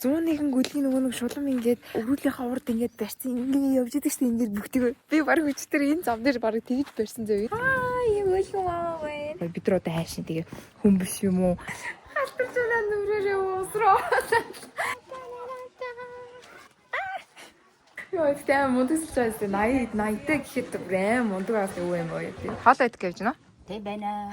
101 гүлийн нөгөө нэг шулам ингээд өрүүлийнхаа урд ингээд барьсан ингээд явж идэг чинь ингээд бүгдийг би баг хүчтэй энэ зам дээр баг тэгж барьсан зөө. Юу вэ? Бид нар одоо хайшин тэгээ хүмүүс юм уу? Халтарч байна нүрээрээ уусроо. Яа, тийм модус чаас 80 тэй гэхэд брэм модугаас юу юм бэ? Хоол идэх гэж байна. Тэг байна.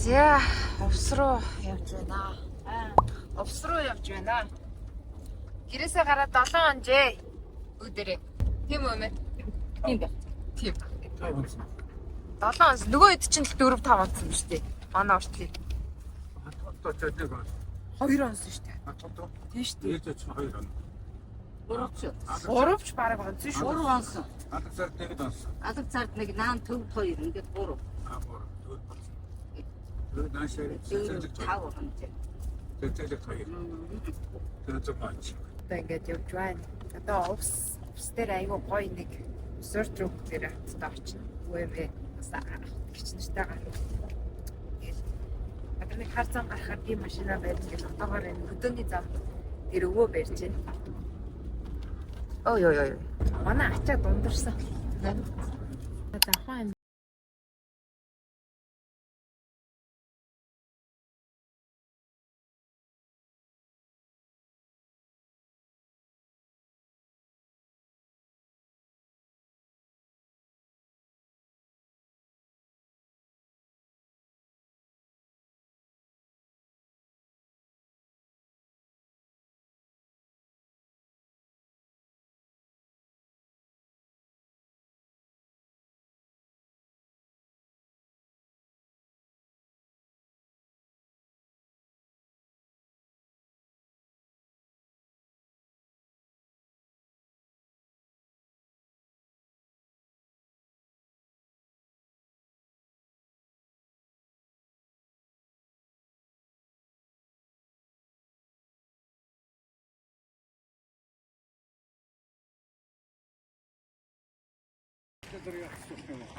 За, увс руу явж байна. Увс руу явж байна. Гэрээсээ гараад 7 онжээ. Өдөрөө. Тийм үү мэ? Тийм ба. Тийм. 7 онс. Нөгөө хэд чинь 4 5 онс юм шүү дээ. Манай уртлыг. Хоёр онс шүү дээ. Тийм шүү дээ. 3 ч бараг онс шүү. 3 онс. Алг цард нэг онс. Алг цард нэг наан төв 2 ингээд 3. Наашаа 5 онс. Тэтгэл 2. Тэр зөв бач. Одоо ингээд явж байна. Одоо увс дээр айгүй гоё нэг resort room дээр хаттай очно. Үгүй бас гэрч нартай гарна. Тэгэл одоо нэг хар зам гарахаар би машина байж гэл одоогоор энэ хөдөөний зам тэр өвөө барьж байна. Ой ой ой. Манай ачаа дундарсан. Захаа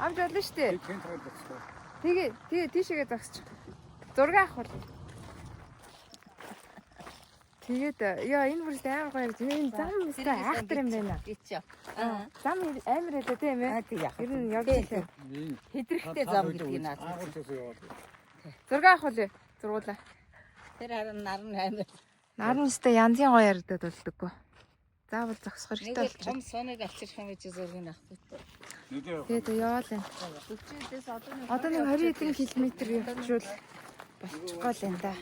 авч болно шүү дээ. Тэгээ тийшээгээ загсчих. Зураг авах бол. Тэгээд яа энэ бүрс амар гоё юм. Энэ зам өстэй айхтар юм байна. Зам амар хэлээ тийм ээ. Ер нь явж ирлээ. Хэдрэхтэй зам гэдэг юм аа. Зураг авах бол зургуулаа. Тэр харин наран Наран өстэй янзын гоё ярдад болдоггүй. Заавал зогсох хэрэгтэй болж болчих. том соныг авчирх юм гэж зургийг авахгүй. Тэгээд яваал энэ. Одоо нэг 20 хэдэн километр явчихвал болчихгоо л энэ да.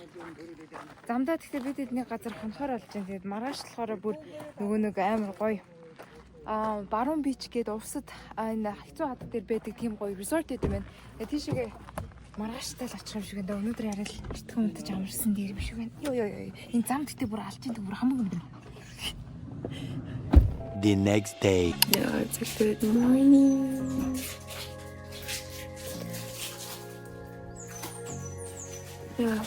Замдаа тэгэхээр бид эдний газар хонхоор олж байна. Тэгээд маргааш болохоор бүр нөгөө нэг амар гоё баруун бич гээд увсад энэ хэцүү хатад дээр байдаг тийм гоё resort гэдэг байна. Тэгээд тийшээгээ маргааштай л очих юм шиг энэ өнөөдөр яриад битгэн унтаж амарсан дээр юм шиг байна. Йоо. Энэ зам гэдэг бүр алж энэ бүр хамаагүй юм. The next day. Yeah, it's a good morning. Yeah.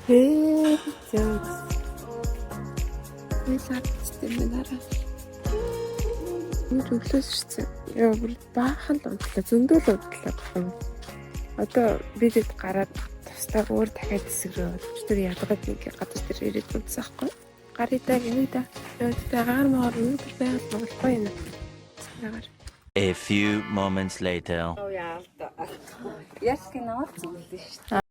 Hey, jokes. We're not өглөөс яа бүр баахан л унтлаа зөндөл унтлаа гэх юм. Одоо бид хэд гараад тусдаа өөр дахиад хэсэг рүү өчтөр ядгаад нэг газар дээр ирээд унтсан хгүй. гаритаа гинэдэ. Тэгээд гаармаар өнөдөр байгаад болохгүй юм. Цагаагаар. A few moments later. Оо яа. Яск наваад зүйл шүү дээ.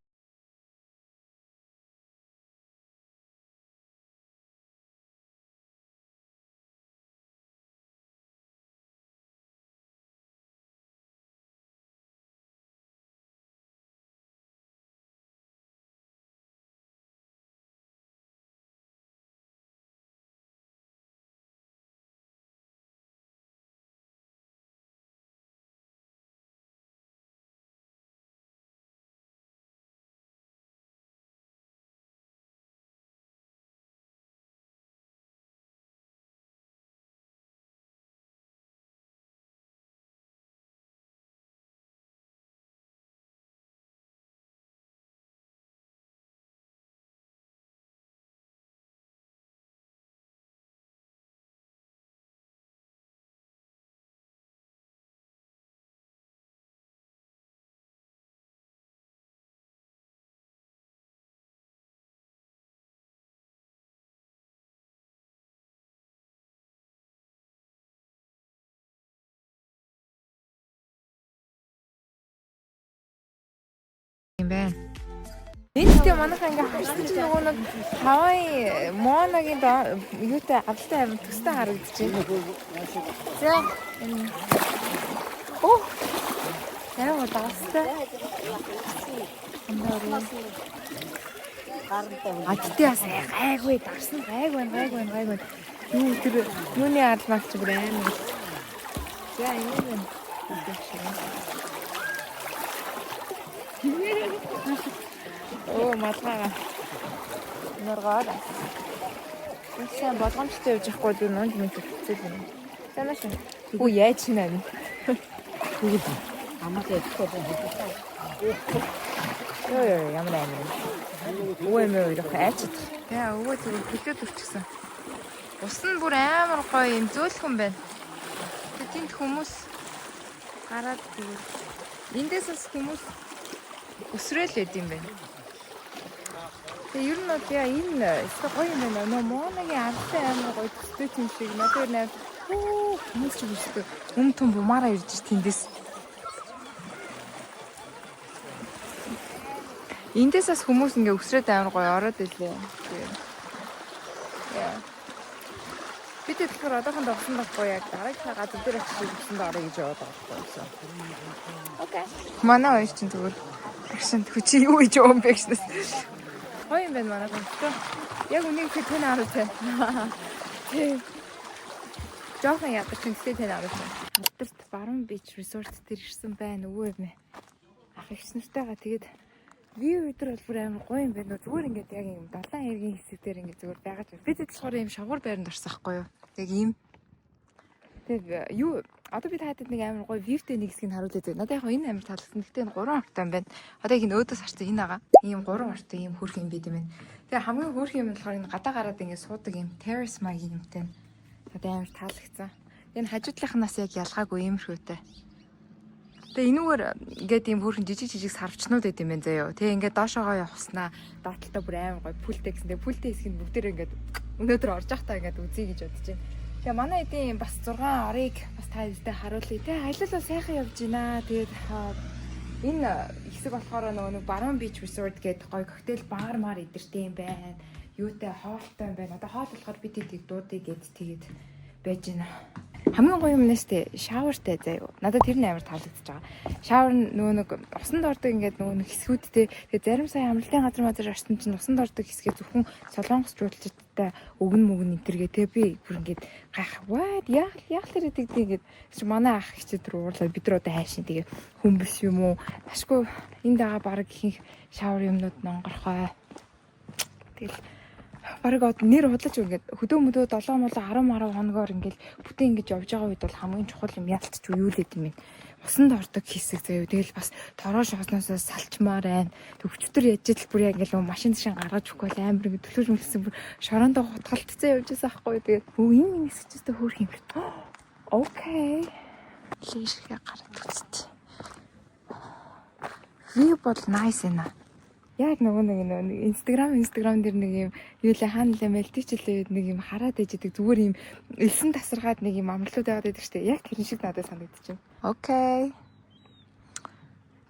Юм байна. Нийтдээ манайхаа ингээ харсан чинь нөгөө нэг Хавай Моанагийн юутай авалтай амир төстэй харагдчихэв. За энэ оо яа даастай. Адтай бас гайгүй дарсан гайгүй. Юу тэр юуны аралмагч бүр амир. За энэ юм. Оо матгаа. Норгоод. Сайн болгоомжтой явж явахгүй дүү нуунд минь хэвчээ юм. Танаас уу яаж шинэ юм. Бүгд Амаа дэхгүй байна. Йоо ямар амир. Өвөө мөө их айчдаг. Яа өвөө зүгээр хөдөөд өчгсөн. Ус нь бүр амар гоё юм зөөлхөн байна. Тэнд хүмүүс гараад тэгээд эндээс бас хүмүүс өсрөөл байд юм байна. Тэгээ ер нь бол яа энэ гоё юм байна. Нөө Монагийн артай амар гоё төстэй юм шиг надад нэр хүмүүс ч үстэй. Том бумаараа ирж тэндээс. Эндээс бас хүмүүс ингээ өсрөөд амар гоё ороод ирлээ. Яа. Бид тэгэхээр одоохондоо усан байхгүй яг дараагийн газар дээр очиж усанд орё гэж яваад байгаа байхгүй юу. Окей. Манай хоёр чинь зүгээр агшин хүчи юу гэж юм бэ гэснээс. Гоё юм байна манай гоо. Яг үнийг тэн харуулж байна. Жохон ядарч ингээд тэн харуулж байна. Өдөрт Баруун Бич Resort дээр ирсэн байна өвөө юм. Ах их нартайгаа тэгээд вью өдөр бол бүр амар гоё юм байна. Зүгээр ингээд яг юм далайн эргийн хэсэг дээр ингээд зүгээр байгаа ч. Бид болохоор юм шавар байранд орсон байхгүй юу. Яг ийм. Тэгээд юу одоо бид хаадаг нэг амар гоё вьютэй нэг хэсгийг харуулдаг. Надад яг энэ амар таалагдсан. Гэхдээ энэ 3 ортой юм байна. Одоо яг энэ өөдөөс харсан энэ байгаа. Ийм 3 ортой ийм хөрх юм бид юм байна. Тэгээ хамгийн хөрх юм болохоор энэ гадаа гараад ингээд суудаг юм terrace маягийн юмтай. Надад амар таалагдсан. Энэ хажуудлынхнаас яг ялгаагүй юм шүүтэй. Тэгээ энүүгээр ингээд ийм хөрхэн жижиг сарвчнууд байт юм байна заяа. Тэгээ ингээд доошоогоо явахснаа доотлолтой бүр амар гоё пүлтэй гэсэн. Тэгээ пүлтэй хэсэг нь бүгдээр ингээд өнөөдөр орж явах та ингээд үзье гэж бодож байна. Тэгээ манай эдийн бас 6 орыг бас та бүдтэй харуулъя те. Аялал бол сайхан явж байна. Тэгээд энэ хэсэг болохоор нөгөө нэг Баруун Бич Resort гэдэг гоё коктейл бар мар идэртэй юм байна. Юутай хоолтой юм байна. Одоо хоол болохоор бид тийг дуудъя гэд тэгээд байж байна. Хамгийн гоё юм нэстэй шаwarтай заяа. Надад тэр нь амар таалагдчихж байгаа. Шавар нөгөө нэг усанд ордог ингээд нөгөө нэг хэсгүүдтэй тэгээ зарим сая амралтын газар мазар орсон чинь усанд ордог хэсгээ зөвхөн солонгос жуулчдтай өгн энтергээ тэгээ би бүр ингээд гайх what яах тэр гэдэг чи манай ах хичээд рүү уурлаа бид нар одоо хайшин тэгээ хүмбэс юм уу ашгүй энэ дагаа баг ихэнх шавар юмнууд нонгорхой. Тэгэл бараг од нэр худлаж ингээд хөдөө мөдөө 7 10 хоногоор ингээд бүтэн ингэж явж байгаа үед бол хамгийн чухал юм ялцч юу лээд юм бэ? Усанд ордог хэсэг заяа. Тэгэл бас тороо шоосноос салчмаар байна. Төвчтөр яж идэл бүр яг ингээд машин дэшин гаргаж өгөхгүй амар ингээд төлөж мөлсөн бүр шорондоо хутгалтцсан явж байсан аахгүй. Тэгээд энэ хэсэгчтэй хөөх юм. Окей. Лишгээ гараад үзтээ. View бол nice ээ. Яг нэг Instagram дээр нэг юм юу л хаана л мэлтичлээ нэг юм хараад ээждэг зүгээр юм элсэн тасаргаад нэг юм амрлууд байгаад байдаг штэ. Яг тэр шиг надад санагдчихэв. Окей.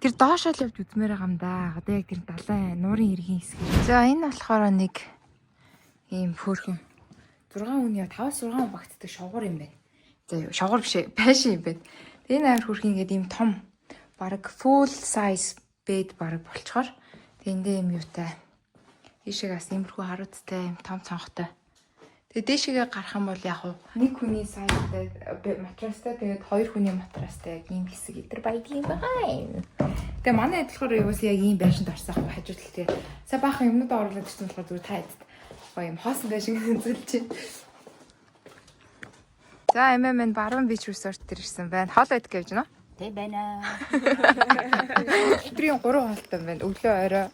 Тэр доошоо л явж үзмээр байгаа юм да. Одоо яг тэр далайн нуурын иргэн хэсэг. За энэ болохоор нэг ийм хөөрхөн 6 хүний 5-6 багтдаг шовгор юм байна. За шовгор биш байшин юм байна. Энэ амар хөөрхөн ингээд ийм том бараг full size bed бараг болчоор тэндээ юм юутай. Ийшээс иймэрхүү харуудтай юм том цонхтой. Тэгээ дээшээгээ гарах юм бол яг нэг хүний size-тай матрастай тэгээд хоёр хүний матрастай яг ийм хэсэг итэр байдаг юм байна. Тэгээ манай эдлэхээр юу яг ийм байшинд орсон ах хажуудлал тэгээ. Сая баахан юмнууд оруулаад ирсэн болохоор зүгээр та хэд. Гоё юм хоосон байшин үзүүлж байна. За MMN Баруун Beach Resort дээр ирсэн байна. Хоол идэх гэж байна уу? Тэ байна. Өдрийн 3 хоолтой байна. Өглөө орой.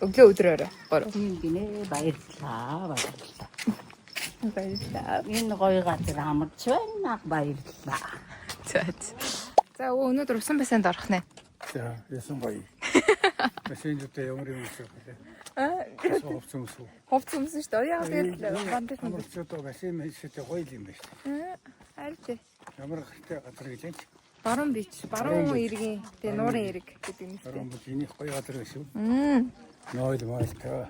Өглөө өдөр орой. 3. Тийм гинэ баярлалаа. Баярлалаа. Энэ гоё газар амарч байна. Баярлалаа. За өнөөдөр усан бассейнд орох нэ. За, ясан гоё. Бассейнтэй ямар юм шиг вэ? Ховцсон шүү. Ховцсон шүү дээ. Яг тэгэл бандаж мөн. Амарчдоо бассейн мэйсэтэй гоё юм байна шүү. Харин Ямар гэртэй газар гэж юм. Баруун Beach, баруун иргэн, тэгээ нуурын ирэг гэдэг нэртэй. Баруун Beach-ийн гоё газар байна шүү. Нойл маалтай.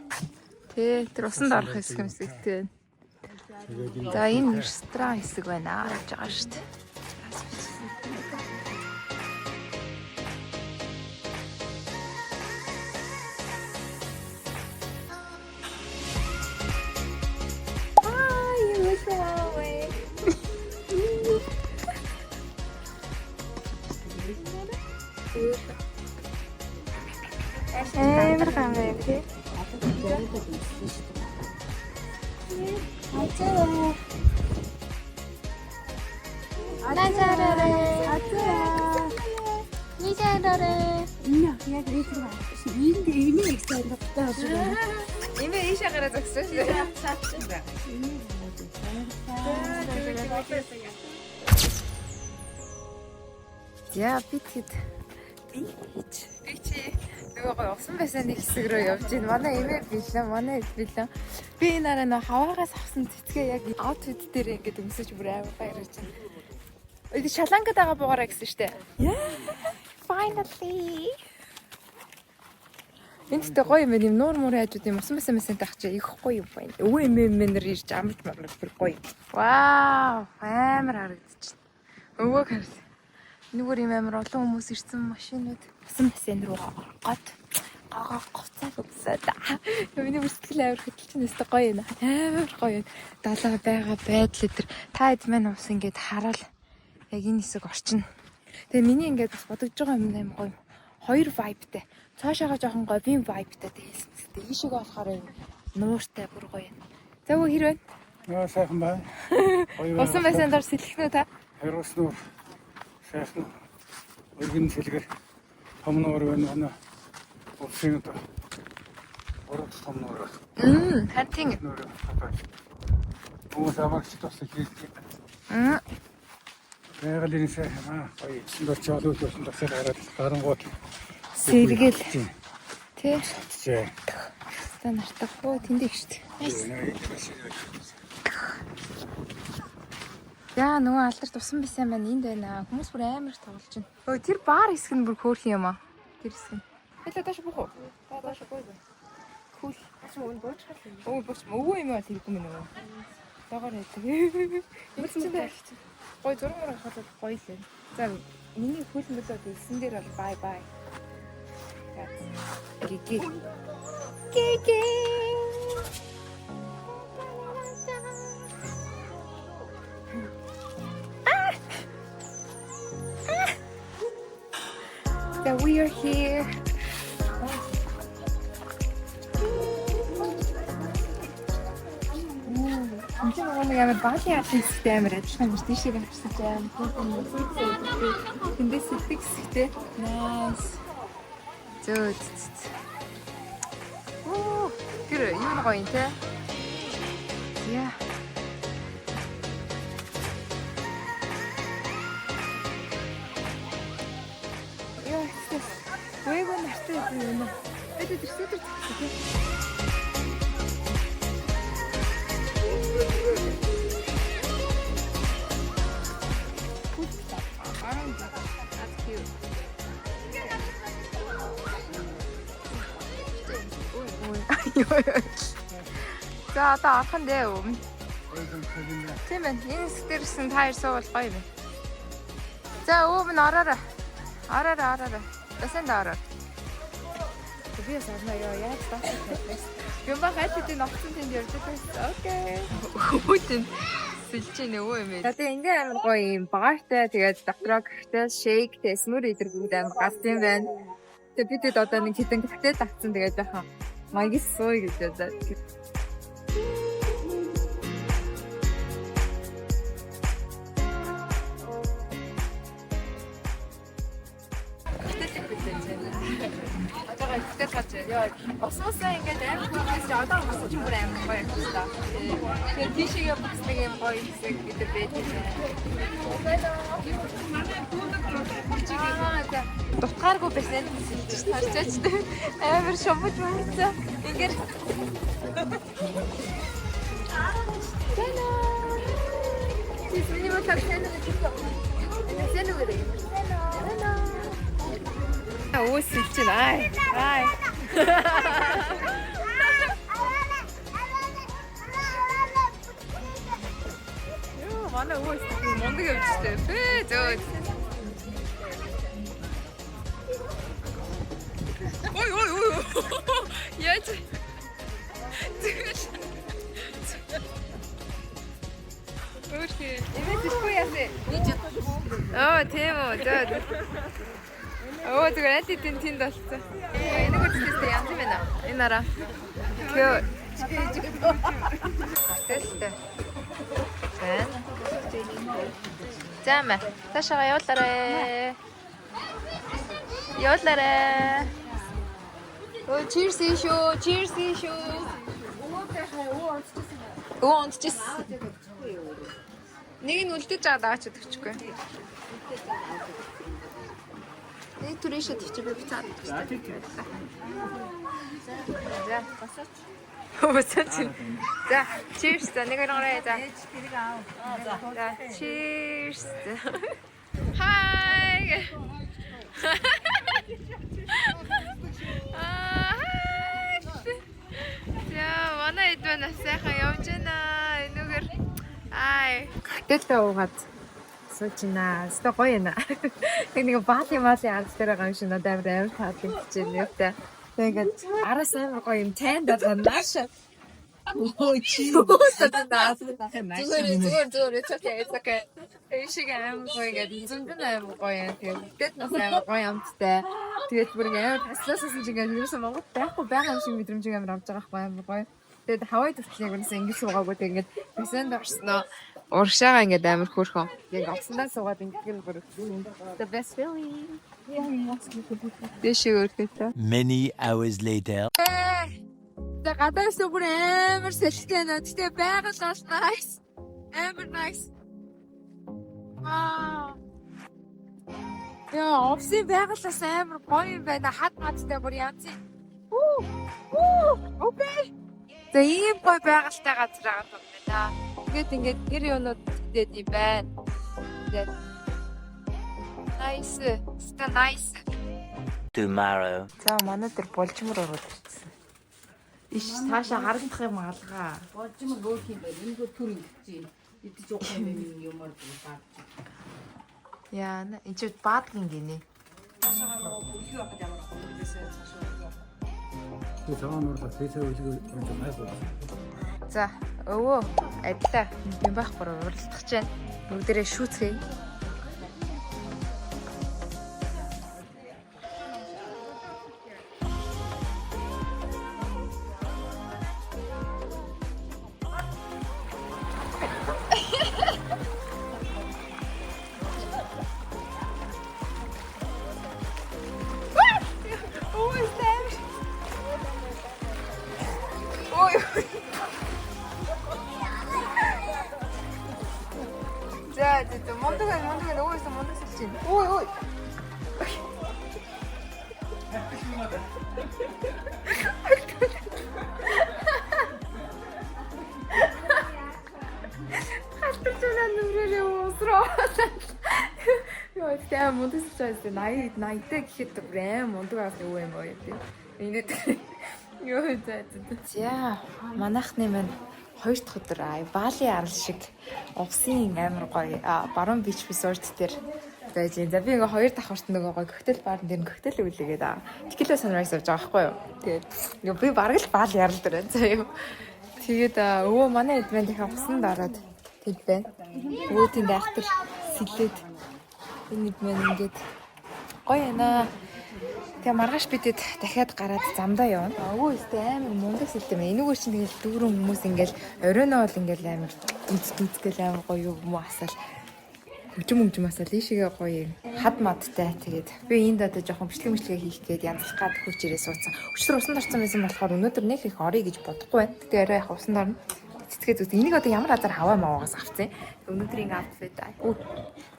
Тэр усанд орох хэсэг юмсэгтэй. За энэ ресторан хэсэг байна гэж байгаа шүү дээ. Амар гамбай тий. Имээ ийшээ гараа зогсож шүү. Я битгий. Бич. Нөгөө гоё усан байсан нэг хэсэг рүү явж гин. Манай имээ билээ. Би энэ араа нөө хаваагаас авсан цэцгээ яг outfit дээр ингээд өмсөж бүр амар баярлаж байна. Өдөө шалангад байгаа буугараа гэсэн штэ. Finally. Энд тэ гоё юм нуур муурын хажууд юм усан байсан таах чи их гоё юм байна. Өвөө эмээнэр ирж амарч маргал бүр гоё. Вау, амар харагдчих. Өвөө харс. Нүгээр юм амар олон хүмүүс ирсэн машинууд усан бассейн руу ороод гоцоо үсээд. Миний бүртгэл амар хөдөлж нэстэ гоё юм. Амар гоё. Далаа байгаа байдал өдр та хэд мэн ус ингээд хараал яг энэ хэсэг орчин. Тэгээ миний ингээд бас бодож байгаа юм аим гоё. Хоёр vibeтай. Цаашаага жоохон говийн vibeтай тэгэлсэн. Тэгээ ийшээгээ болохоор нууртай бүр гоё. За өө хэр байна? Яа сайхан байна. Усан бассейнд ор сэлхнүү та? Хайрус нуур. Сайхан. Өргөн сэлгэр том нуур байна. Усын одоо. Урд том нуур. Хантин. Нуур хатаа. Хүмүүс амарч тусах хийх. Яагаад энэ сайхан гоё. Сандч олоод болсон тасаар хараад гарангууд Сэргэл. Тэ. Зэ. Та нартаа хөө тэндээ штт. Яа нөгөө алдарт усан байсан маань энд байна. Хүмүүс бүр амар их тоглож байна. Өө тэр баар хэсэг нь бүр хөөрхөн юм аа. Тэр хэсэг. Хэлээ тааш бохоо. Тааш бохоо. Кул. Ачаа өн бооч хаа. Өө бооч өвөө юм аа тэр юм нөгөө. Дагаар байдаг. Имэлцэндээ гой зургаар хатад гоё л байна. За миний хөлн болоод элсэн дээр бол бай бай. Гиги. Гиги. So we are here. Энд нэг амар баалын артисттэй амар ажилласан юм тийшээ гарсан жаам. Тэндээс сэтгс хэвтэй. Nice. Зөө. Тэр юу нэг гоё те. Яа. Яа. Вэйгон нартай юм. Эд тэр сэтэр That's cute. За одоо орхон дээ өмнө. Тийм ээ. Энэ хэсэг дээрсэн та хоёр суувал гоё юм. За өмнө ороорой. Ороорой. Басан да ороо. Би сарна яаж таах. Юм ба хайлтын огцон тэнд явж байгаа. Окей. Өөтэн сэлчээ нөгөө юм ээ. Тэгээ ингээ амар гоё юм баартай тэгээд дотроо гэртэл шейктэй смүр идэргүүд амар галзын байна. Тэгээ бидэд одоо нэг хитэн гэртэл татсан тэгээд яхаа маяг сууй гэж бодоод. Тэгэл гаж яа. Осмосоо ингээд амар хөөс одоо бас ч бүр амар гоё юм байна. Тэгээд тийшээ бас нэг юм гоё хэсэг гэдэг байдаг. Дутгааргүй байсан гэж харжаач тэ. Амар шомбож байна. Ингээд Тэна. Тэсний мэтэр тэна гэж. Тэна үү? Тэна. Өө сэлчин ай. Йоо, манай өө мундаг явжтэй. Бэ зөө. Ой. Яаж? Окей. Эвэтэхгүй ясэ. Тийм үү. Оо зүгээр тэнд болсон. Энэ гүцтэй янз юм байна. Энэ араа. Тэг. Тэстэй. Зама. Ташаа явуулаарэ. Оо cheers шүү. Оо онцчихсан. Нэг нь үлдэж байгаа даач өгчихгүй. Нэг түрээшээ тэгчих би цаад. За, басаач. Басаач. За, cheers. Нэг орой за. За, cheers. Hi. Яа, манай эдвэн сайхан явж байна. Энүүгээр Гэтэлтэй уугаад суучина. Өстой гоё юм. Нэг баалын ард дээр байгаа юм шиг надад амар таалагдж байна юутай. Тэгээд араас амар гоё юм танд байгаа нааш. Ой чи. Зүгээр it's okay. Эшиг амар гоё гэдэг зөндөн амар гоё. Тэгээд нас амар гоё амттай. Тэгээд бүр амар таслаасан чинь ингээд юусан Монгол байхгүй байгаа юм шиг мэдрэмж амар авч байгаа байхгүй амар гоё. Тэгээд хавай төслийг юусэн ингэж суугаагүй тэгээд бисэнд орсноо. Уршаага ингээд амар хөөрхөн. Яг авсандаа суугаад ингээд бүр the best feeling. Many hours later. За гадаас бүр амар сэлтэй нэ. Гэтэ байгаль бас nice. Амар nice. Вау. Яа, офисын байгалаас амар гоё юм байна. Хад мадтай бүр янз. Окей. За ийм гоё байгальтай газар байгаа юм байна. Ингээд гэр юунууд дээд юм байна. Тэгээд nice. Tomorrow. За манай дээр болжмор ороод ирсэн. Иш цаашаа харагдах юм алгаа. Болжмор гоох юм байна. Энэ гоо төр ингэж идэж уух юм юмар баад. Яа, энэ ч баад гинэ. Цаашаа үлгий авах ямар хөөсөө цаашаа. 그 상황으로 대체 의식을 좀 해서. За өвөө адилаа юм байхгүй уралдах чинь бүгдээрээ шүүцгээе. 자, 이제 멍둥이 너무 있어, 멍둥이 진. 오이. Алтарчулаа нүрээрээ уусроо. Яа, тийм мундаг ч байсан. 80-тай гэхэд брэм мундаг авах юу юм бэ тийм. Ингээд ёо заа. За, манайхны маань 2 дахь өдөр Бали арал шиг увсын амар гоё баруун бич resort дээр байж байна. За би ингээ 2 давхарт нөгөө гоё коктейл баар дээр коктейл үлээгээд текила sunrise авч байгаа байхгүй юу. Тэгээд би бараг л Бали арал дээр байна. За юу. Тэгээд өвөө манай эдмэн дахиад усанд ороод тэд байна. Өвөө тэнд айхтар сэлээд энэ эдмэн ингээд гоё яана. Тэгээ маргааш бидэд дахиад гараад замдаа явна. Өвөө өстэй амар мундаг сэлтэй мэн. Энэгээр чинь тэгэл дүүрэн хүмүүс ингээл оройноо бол ингээл амар дүцгээл амар гоё юм асаал. Хөгжим асаал ийшээгээ гоё юм. Хад мадтай тэгээд би энд одоо жоохон бичлэг хийх гээд янзлах гад хүчээрээ суудсан. Өчтөр усанд орсон байсан болохоор өнөөдөр нэг их орё гэж бодохгүй байна. Тэгээ арай их усанд орно. Цэцгээд үз. Энийг одоо ямар азар хаваа маваагаас авцсан. Өнөөдрийн outfit.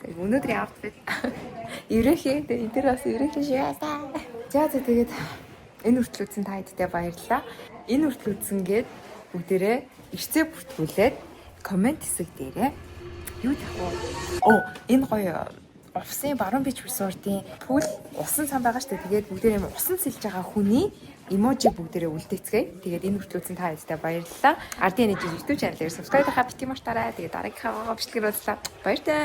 Өнөөдрийн outfit. Еврэхээ энэ дэр бас еврэхээ шигаасаа. За тэгээд энэ хүртэл үзсэн та хэдтэй баярлалаа. Энэ хүртэл үзсэнгээд бүгдээрээ ирцээ бүртгүүлээд комент хэсэг дээрээ юу гэх вэ? Энэ гоё Увсын баруун бич resort-ийн пул усан сан байгаа шүү дээ. Тэгээд бүгдээрээ юм усан сэлж байгаа хүний эможи бүгдээрээ үлдээцгээе. Тэгээд энэ хүртэл үзсэн та хэдтэй баярлалаа. RDN YouTube channel-ээр subscribe хийх бити мартаарай. Тэгээд дараагийнхаа бичлэгээр уулзлаа. Баяр таа.